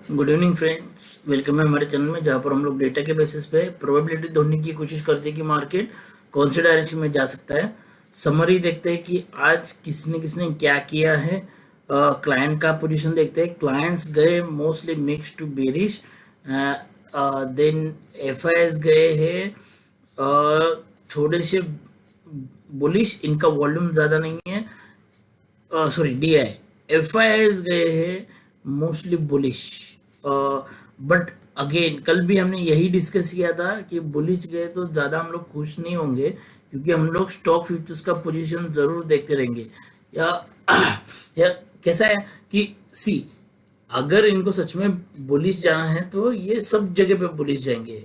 Good evening friends, welcome है हमारे channel में, जहाँ पर हम लोग डेटा के बेसिस पे प्रोबेबिलिटी ढूंढने की कोशिश करते हैं कि मार्केट कौन से डायरेक्शन में जा सकता है। समरी देखते हैं कि आज किसने किसने क्या किया है। क्लाइंट का पोजीशन देखते हैं। क्लाइंट्स गए mostly mix to bearish, then F गए हैं थोड़े से बुलिश, इनका वॉल्यूम ज़्यादा नहीं है। सॉरी, DI FIs गए हैं मोस्टली बुलिश। बट अगेन कल भी हमने यही डिस्कस किया था कि बुलिश गए तो ज़्यादा हम लोग खुश नहीं होंगे, क्योंकि हम लोग स्टॉक फ्यूचर्स का पोजीशन ज़रूर देखते रहेंगे। या या कैसा है कि सी, अगर इनको सच में बुलिश जाना है तो ये सब जगह पे बुलिश जाएंगे।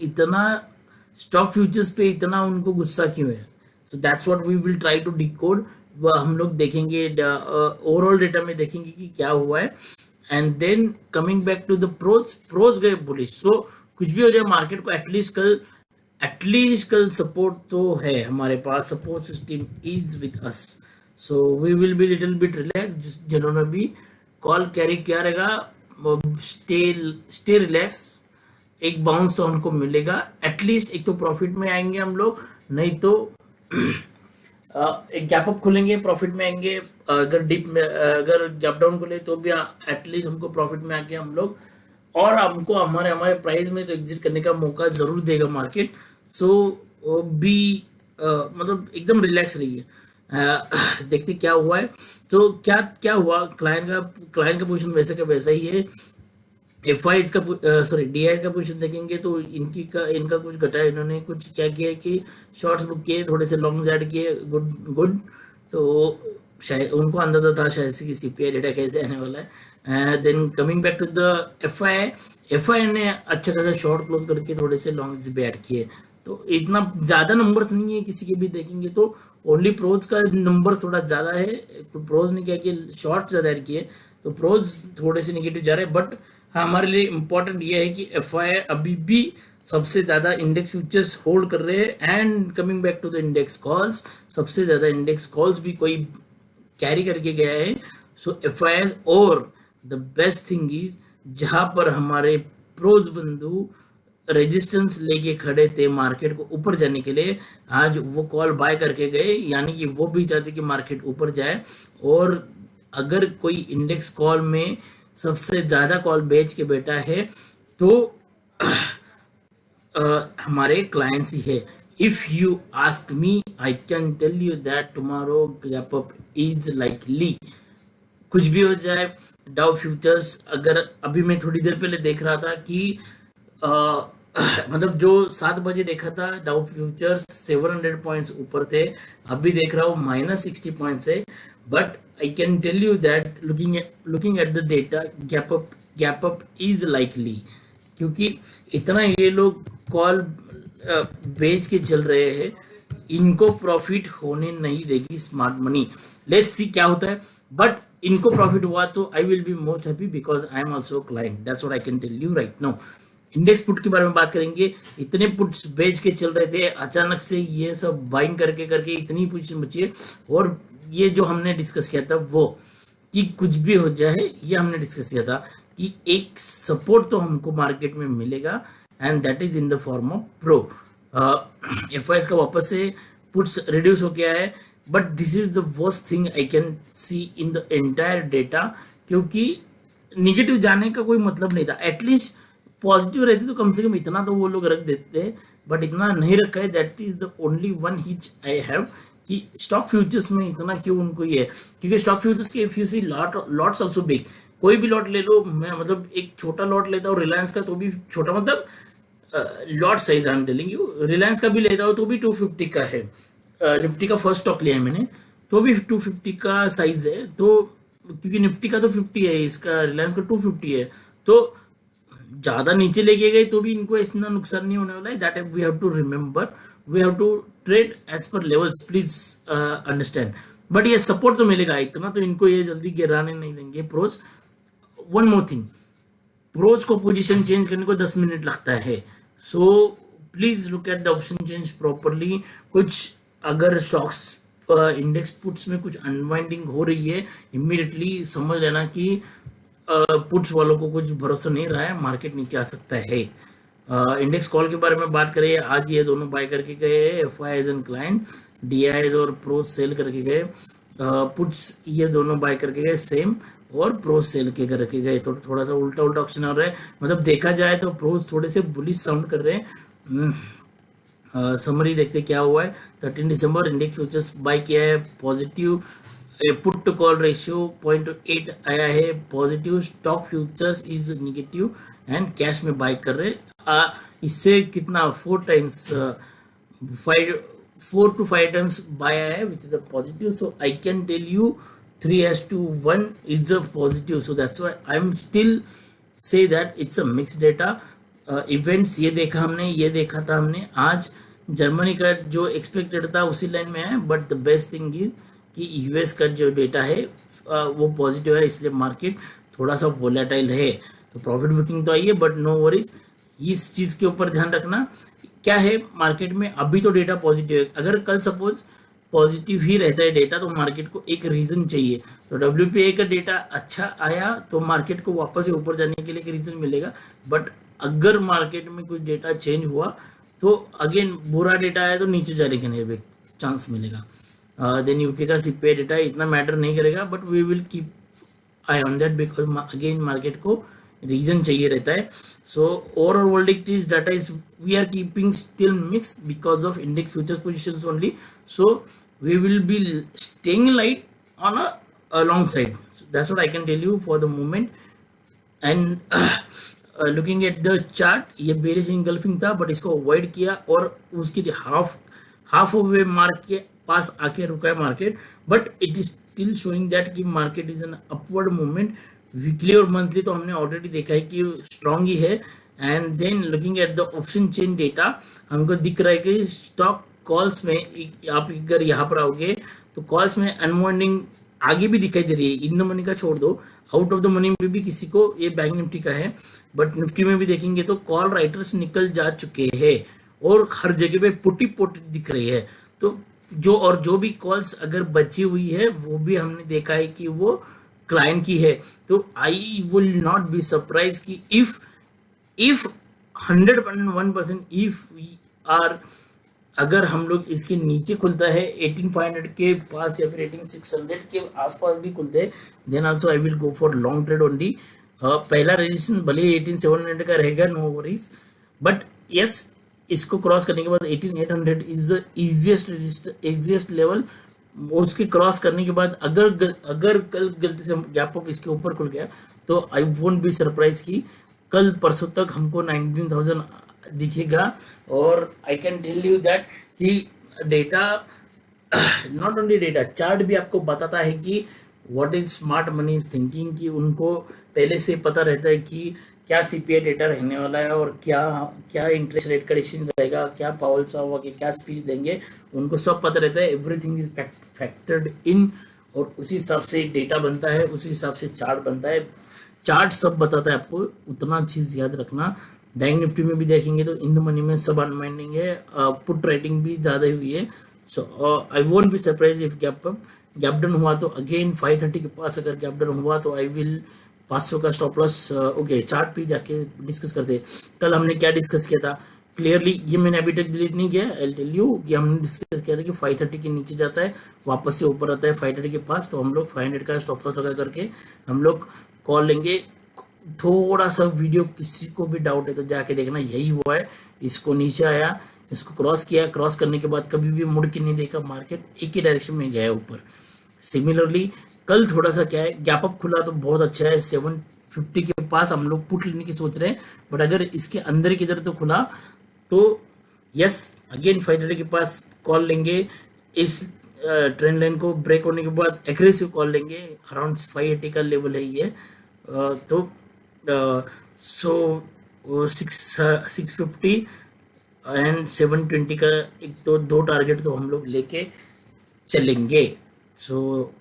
इतना स्टॉक फ्यूचर्स पे इतना उनको गुस्सा क्यों है? So that's what we will try to decode. हम लोग देखेंगे, ओवरऑल डेटा में देखेंगे कि क्या हुआ है। And then coming back to the pros, pros गए बुलिश। सो कुछ भी हो जाए मार्केट को, एटलीस्ट कल सपोर्ट तो है हमारे पास, support system is with us. So we will be little bit relax. जिन्होंने भी कॉल कैरी किया रहेगा, स्टे स्टे रिलैक्स। एक बाउंस तो हमको मिलेगा एटलीस्ट, एक तो प्रॉफिट में आएंगे हम लोग, नहीं तो एक गैप अप खुलेंगे प्रॉफिट में आएंगे। अगर डिप में, अगर गैप डाउन खुले तो भी एटलीस्ट हमको प्रॉफिट में आके हम लोग, और हमको हमारे हमारे प्राइस में तो एग्जिट करने का मौका जरूर देगा मार्केट। सो बी मतलब एकदम रिलैक्स रहिए। देखते क्या हुआ है। तो क्या क्या हुआ, क्लाइंट का पोजीशन वैसे का वैसा ही है। एफ का सॉरी DI का पोजीशन देखेंगे तो इनका कुछ घटा है। इन्होंने कुछ क्या किया कि शॉर्ट्स बुक किए, थोड़े से लॉन्ग ऐड किए। Good good. तो शायद उनको अंदाजा था शायद से कि CPI डेटा कैसे आने वाला है। Then coming back to the F I ने अच्छा खासा शॉर्ट क्लोज करके थोड़े से लॉन्ग भी ऐड किए। तो इतना ज़्यादा नंबर्स नहीं है किसी के भी देखेंगे तो, ओनली प्रोज का नंबर थोड़ा ज़्यादा है। प्रोज ने क्या किया, शॉर्ट ज़्यादा ऐड किए, तो प्रोज थोड़े से निगेटिव जा रहे हैं। बट हाँ, हमारे लिए इम्पोर्टेंट ये है कि FI अभी भी सबसे ज़्यादा इंडेक्स फ्यूचर्स होल्ड कर रहे हैं। And coming back to the index calls, सबसे ज़्यादा इंडेक्स कॉल्स भी कोई कैरी करके गया है। सो FI, और द बेस्ट थिंग इज, जहाँ पर हमारे प्रोज बंधु रेजिस्टेंस लेके खड़े थे मार्केट को ऊपर जाने के लिए, आज वो कॉल बाय करके गए। यानी कि वो भी चाहते कि मार्केट ऊपर जाए। और अगर कोई इंडेक्स कॉल में सबसे ज़्यादा कॉल बेच के बैठा है तो हमारे क्लाइंट्स ही है। If you ask me, I can tell you that tomorrow gap up is likely. कुछ भी हो जाए, डाउ फ्यूचर्स, अगर अभी मैं थोड़ी देर पहले देख रहा था कि मतलब जो 7 बजे देखा था, डाउ फ्यूचर्स 700 पॉइंट्स ऊपर थे। अभी देख रहा हूँ -60 पॉइंट्स है। But I can tell you that looking at the data, gap up is likely, क्योंकि इतना ये लोग कॉल बेच के चल रहे हैं, इनको प्रॉफिट होने नहीं देगी स्मार्ट मनी। लेट्स सी क्या होता है। बट इनको प्रॉफिट हुआ तो I will be most happy, because I am also client. That's what I can tell you right now. Index put के बारे में बात करेंगे। इतने पुट्स बेच के चल रहे थे, अचानक से ये सब बाइंग करके करके इतनी पोजीशन बची है। और ये जो हमने डिस्कस किया था वो, कि कुछ भी हो जाए, ये हमने डिस्कस किया था कि एक सपोर्ट तो हमको मार्केट में मिलेगा, and that is in the form of pro. FIs का वापस से पुट्स रिड्यूस हो गया है। But this is the worst thing I can see in the entire data, क्योंकि निगेटिव जाने का कोई मतलब नहीं था। एटलीस्ट पॉजिटिव रहती तो कम से कम इतना तो वो लोग रख देते, बट इतना नहीं रखा है। That is the only one hitch I have, कि स्टॉक फ्यूचर्स में इतना क्यों उनको ये है। क्योंकि स्टॉक फ्यूचर्स के if you see lots also big, कोई भी लॉट ले लो। मैं मतलब एक छोटा लॉट लेता हूँ रिलायंस का, तो भी छोटा मतलब lot size I am telling you. Reliance का भी लेता हूँ तो भी 250 का है। निफ्टी का फर्स्ट स्टॉक लिया है मैंने, तो भी 250 का साइज है। तो क्योंकि निफ्टी का तो 50 है, इसका रिलायंस का 250 है, तो ज़्यादा नीचे लेके गए तो भी इनको इतना नुकसान नहीं होने वाला है। That we have to remember, we have to trade as per levels, please understand. But ये सपोर्ट तो मिलेगा, इतना तो इनको ये जल्दी गिराने नहीं देंगे pros. One more thing, pros को पोजीशन चेंज करने को 10 मिनट लगता है। So please look at the option change properly. कुछ अगर स्टॉक्स इंडेक्स पुट्स में कुछ अनवाइंडिंग हो रही है, इमीडिएटली समझ लेना कि पुट्स वालों को कुछ भरोसा नहीं रहा है, मार्केट नीचे आ सकता है। इंडेक्स कॉल के बारे में बात करें, आज ये दोनों बाय करके गए, F I as and client, D Is और प्रो सेल करके गए, पुट्स ये दोनों बाय करके गए सेम, और प्रो सेल के करके गए। तो थोड़ा सा उल्टा उल्टा ऑप्शन हो रहा है, मतलब देखा जाए तो प्रोस थोड़े से बुलिश साउंड कर रहे हैं। समरी देखते क्या हुआ है। 13 दिसंबर इंडेक्स फ्यूचर्स बाय किया है positive, put to call ratio 0.8 आया है positive, stock futures is negative and cash में बाय कर रहे हैं। इससे कितना 4 टाइम्स 4 to 5 times buy आया है which is a positive, so I can tell you 3:1 is a positive, so that's why I'm still say that it's a mixed data। Events ये देखा हमने, ये देखा था हमने, आज जर्मनी का जो एक्सपेक्टेड था उसी लाइन में है, but the best thing is कि यूएस का जो डेटा है वो पॉजिटिव है, इसलिए मार्केट थोड़ा सा वोलेटाइल है। तो प्रॉफिट बुकिंग तो आई है, बट नो वरीज, इस चीज़ के ऊपर ध्यान रखना। क्या है मार्केट में अभी तो डेटा पॉजिटिव है, अगर कल सपोज पॉजिटिव ही रहता है डेटा तो मार्केट को एक रीज़न चाहिए। तो WPI का डेटा अच्छा आया तो मार्केट को वापस से ऊपर जाने के लिए एक रीज़न मिलेगा, बट अगर मार्केट में कुछ डेटा चेंज हुआ तो अगेन बुरा डेटा आया तो नीचे जाने के लिए चांस मिलेगा। देन यूके का CPI डेटा इतना मैटर नहीं करेगा, but we will keep eye on that because again market को रीजन चाहिए रहता है। So overall volatility data is we are keeping still mix because of index futures positions only, so we will be staying light on a long side, that's what I can tell you for the moment. And looking at the chart, ये bearish engulfing था but इसको avoid किया और उसकी half of way mark के पास आके रुका है market, but it is still showing that कि market is an upward movement. Weekly और मंथली तो हमने ऑलरेडी देखा है कि स्ट्रांग ही है। And then looking at the option chain data, हमको दिख रहा है कि स्टॉक कॉल्स में आप अगर यहाँ पर आओगे तो कॉल्स में अनवाइंडिंग आगे भी दिखाई दे रही है। इन द मनी का छोड़ दो, आउट ऑफ द मनी में भी किसी को, ये बैंक निफ्टी का है, बट निफ्टी में भी देखेंगे तो कॉल राइटर्स निकल जा चुके हैं और हर जगह पे पुटी पुटी दिख रही है। तो जो भी कॉल्स अगर बची हुई है वो भी हमने देखा है कि वो क्लाइंट की है। तो I will not be surprise कि इफ 101% इफ वी आर, अगर हम लोग इसके नीचे खुलता है 18500 के पास या फिर 18600 के आसपास भी खुलते हैं, then also I will go for long trade only. पहला रजिस्ट्रेशन भले 18700 का रहेगा, नो वरीज, बट यस इसको क्रॉस करने के बाद 18800 इज द इजिएस्ट लेवल। उसके क्रॉस करने के बाद अगर कल गलती से गैप अप इसके ऊपर खुल गया तो आई वोंट बी सरप्राइज कि कल परसों तक हमको 19,000 दिखेगा। और I can tell you that कि data, not only data, chart भी आपको बताता है कि what is smart money is thinking, कि उनको पहले से पता रहता है कि क्या CPI डेटा रहने वाला है और क्या इंटरेस्ट रेट का डिसीजन रहेगा, क्या पावल साहब के क्या स्पीच देंगे, उनको सब पता रहता है। एवरीथिंग इज फैक्टर्ड इन, और उसी हिसाब से डेटा बनता है, उसी हिसाब से चार्ट बनता है। चार्ट सब बताता है आपको, उतना चीज़ याद रखना। बैंक निफ्टी में भी देखेंगे तो इन द मनी में सब अनवाइंडिंग है, पुट राइटिंग भी ज़्यादा हुई है। So I won't be surprise if gap down हुआ तो अगेन 530 के पास अगर गैप डन हुआ तो आई विल 500 का स्टॉप लॉस। ओके, चार्ट पे जाके डिस्कस करते। कल हमने क्या डिस्कस किया था क्लियरली, ये मैंने अभी तक डिलीट नहीं किया, आई टेल यू कि हमने डिस्कस किया था कि 530 के नीचे जाता है, वापस से ऊपर आता है 530 के पास, तो हम लोग 500 का स्टॉप लॉस लगा करके हम लोग कॉल लेंगे। थोड़ा सा वीडियो किसी को भी डाउट है तो जाके देखना, यही हुआ है। इसको नीचे आया, इसको क्रॉस किया, क्रॉस करने के बाद कभी भी मुड़ के नहीं देखा, मार्केट एक ही डायरेक्शन में गया ऊपर। सिमिलरली कल थोड़ा सा क्या है, गैप अप खुला तो बहुत अच्छा है, 750 के पास हम लोग पुट लेने की सोच रहे हैं, बट अगर इसके अंदर की तरह तो खुला तो यस अगेन 530 के पास कॉल लेंगे। इस ट्रेंड लाइन को ब्रेक होने के बाद एग्रेसिव कॉल लेंगे, अराउंड 580 का लेवल है ये। तो सो 650 एंड 720 का एक तो दो टारगेट तो हम लोग लेके चलेंगे। सो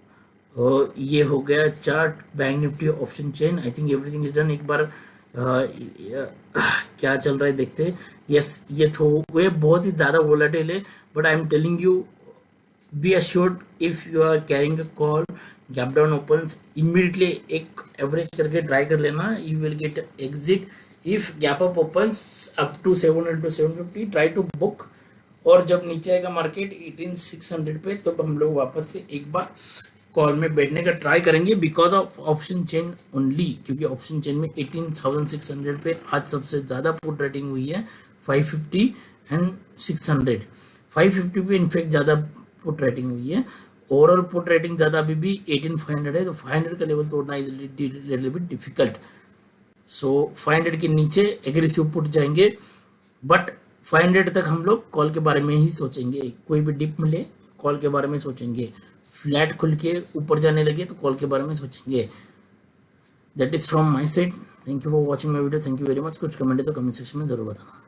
ये हो गया chart, bank Nifty, option chain. I think everything is done. एक बार क्या चल रहा है देखते हैं। यस ये वे बहुत ही ज़्यादा वोलेटाइल है, but I am telling you be assured if you are carrying a call, gap down opens, immediately एक एवरेज करके ट्राई कर लेना, you will get exit if gap up opens up to 700 to 750, try to book. और जब नीचे आएगा market 18600 पे, तो हम लोग वापस से एक बार कॉल में बैठने का ट्राई करेंगे because of option chain only, क्योंकि ऑप्शन चेन में 18600 पे आज सबसे ज़्यादा पुट रेटिंग हुई है, 550 एंड 600। 550 पे इनफैक्ट ज़्यादा पुट रेटिंग हुई है, ओवरऑल पुट रेटिंग ज़्यादा अभी भी 18500 है, तो 500 का लेवल तोड़ना इज लिटिल बिट डिफिकल्ट। सो 500 के नीचे एग्रेसिव पुट जाएंगे, बट 500 तक हम लोग कॉल के बारे में ही सोचेंगे। कोई भी डिप मिले कॉल के बारे में सोचेंगे, फ्लैट खुल के ऊपर जाने लगे तो कॉल के बारे में सोचेंगे। That is from my side. Thank you for watching my video, thank you very much. कुछ कमेंट है तो कमेंट सेक्शन में जरूर बताना।